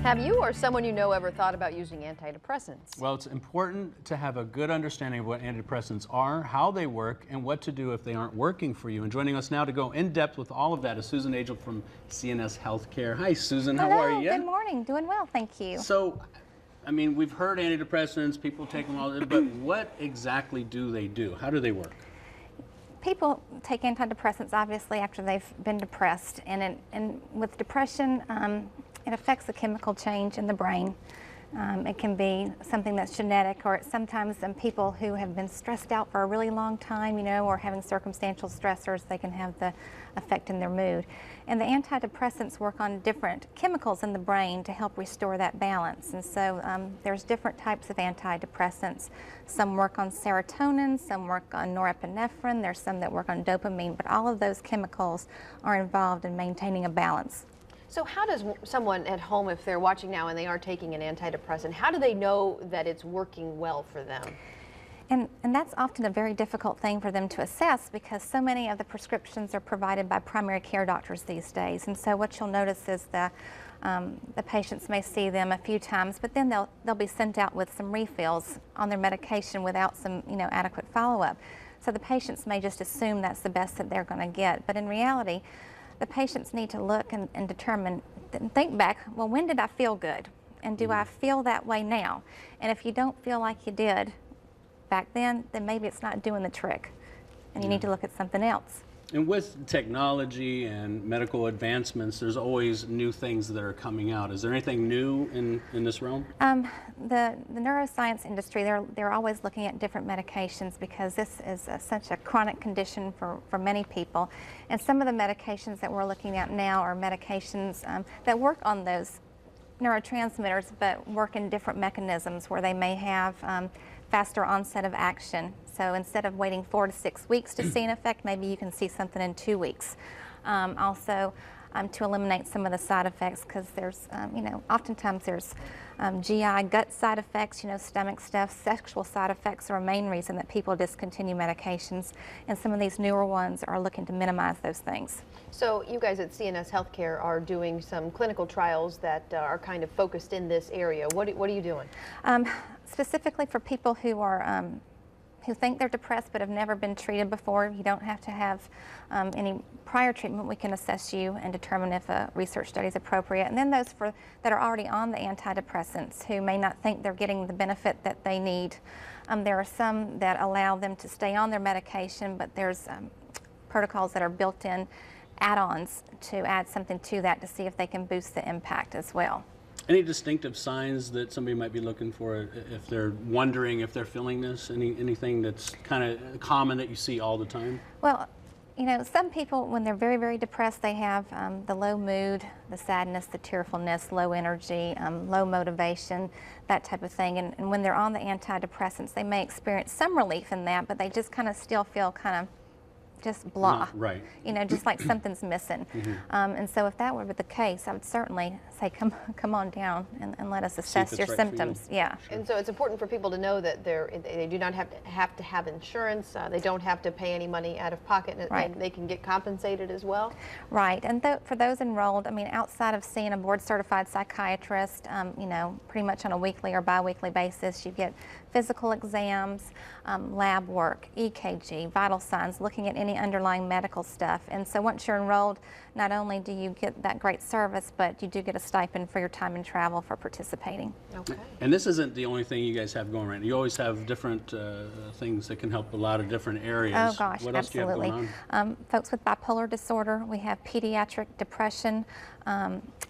Have you or someone you know ever thought about using antidepressants? Well, it's important to have a good understanding of what antidepressants are, how they work, and what to do if they aren't working for you. And joining us now to go in depth with all of that is Susan Agel from CNS Healthcare. Hi, Susan. Hello, how are you? Good morning. Doing well, thank you. So, I mean, we've heard antidepressants, people take them all, but what exactly do they do? How do they work? People take antidepressants obviously after they've been depressed, and with depression, it affects the chemical change in the brain. It can be something that's genetic, or sometimes people who have been stressed out for a really long time, or having circumstantial stressors, they can have the effect in their mood. And the antidepressants work on different chemicals in the brain to help restore that balance. And so there's different types of antidepressants. Some work on serotonin, some work on norepinephrine, there's some that work on dopamine, but all of those chemicals are involved in maintaining a balance. So how does someone at home, if they're watching now and they are taking an antidepressant, how do they know that it's working well for them? And that's often a very difficult thing for them to assess, because so many of the prescriptions are provided by primary care doctors these days. And so what you'll notice is the patients may see them a few times, but then they'll be sent out with some refills on their medication without some adequate follow-up. So the patients may just assume that's the best that they're going to get. But in reality, the patients need to look and determine, think back, well, when did I feel good? And do I feel that way now? And if you don't feel like you did back then maybe it's not doing the trick, and you need to look at something else. And with technology and medical advancements, there's always new things that are coming out. Is there anything new in this realm? The neuroscience industry, they're always looking at different medications, because this is such a chronic condition for many people. And some of the medications that we're looking at now are medications that work on those neurotransmitters, but work in different mechanisms where they may have faster onset of action. So instead of waiting 4 to 6 weeks to see an effect, maybe you can see something in 2 weeks. Also, to eliminate some of the side effects, because there's, oftentimes there's GI, gut side effects, stomach stuff. Sexual side effects are a main reason that people discontinue medications, and some of these newer ones are looking to minimize those things. So you guys at CNS Healthcare are doing some clinical trials that are kind of focused in this area. What are you doing? Specifically for people who are who think they're depressed but have never been treated before. You don't have to have any prior treatment. We can assess you and determine if a research study is appropriate. And then those that are already on the antidepressants, who may not think they're getting the benefit that they need. There are some that allow them to stay on their medication, but there's protocols that are built in, add-ons to add something to that to see if they can boost the impact as well. Any distinctive signs that somebody might be looking for if they're wondering if they're feeling this? Anything that's kind of common that you see all the time? Well, some people, when they're very, very depressed, they have the low mood, the sadness, the tearfulness, low energy, low motivation, that type of thing. And when they're on the antidepressants, they may experience some relief in that, but they just kind of still feel kind of just blah, right? Just like something's missing. And so if that were the case, I would certainly say come on down and let us assess your symptoms. Yeah. Sure. And so it's important for people to know that they do not have to have insurance. They don't have to pay any money out of pocket, and they can get compensated as well. Right. And for those enrolled, outside of seeing a board-certified psychiatrist, pretty much on a weekly or bi-weekly basis, you get physical exams, lab work, EKG, vital signs, looking at any underlying medical stuff. And so once you're enrolled, not only do you get that great service, but you do get a stipend for your time and travel for participating. Okay. And this isn't the only thing you guys have going right now. You always have different things that can help a lot of different areas. Oh gosh, what else absolutely. Do you have going on? Folks with bipolar disorder, we have pediatric depression,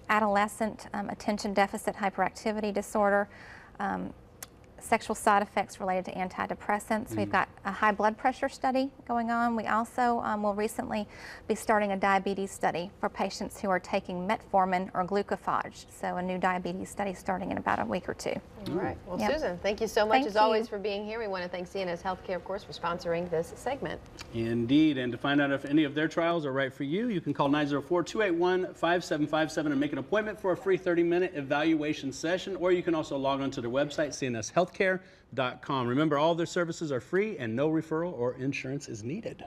adolescent attention deficit hyperactivity disorder, sexual side effects related to antidepressants. We've got a high blood pressure study going on. We also will recently be starting a diabetes study for patients who are taking metformin or glucophage. So a new diabetes study starting in about a week or two. All right. Well, Susan, thank you so much as always for being here. We want to thank CNS Healthcare, of course, for sponsoring this segment. Indeed. And to find out if any of their trials are right for you, you can call 904-281-5757 and make an appointment for a free 30-minute evaluation session, or you can also log on to their website, cnshealthcare.com. Remember, all their services are free and no referral or insurance is needed.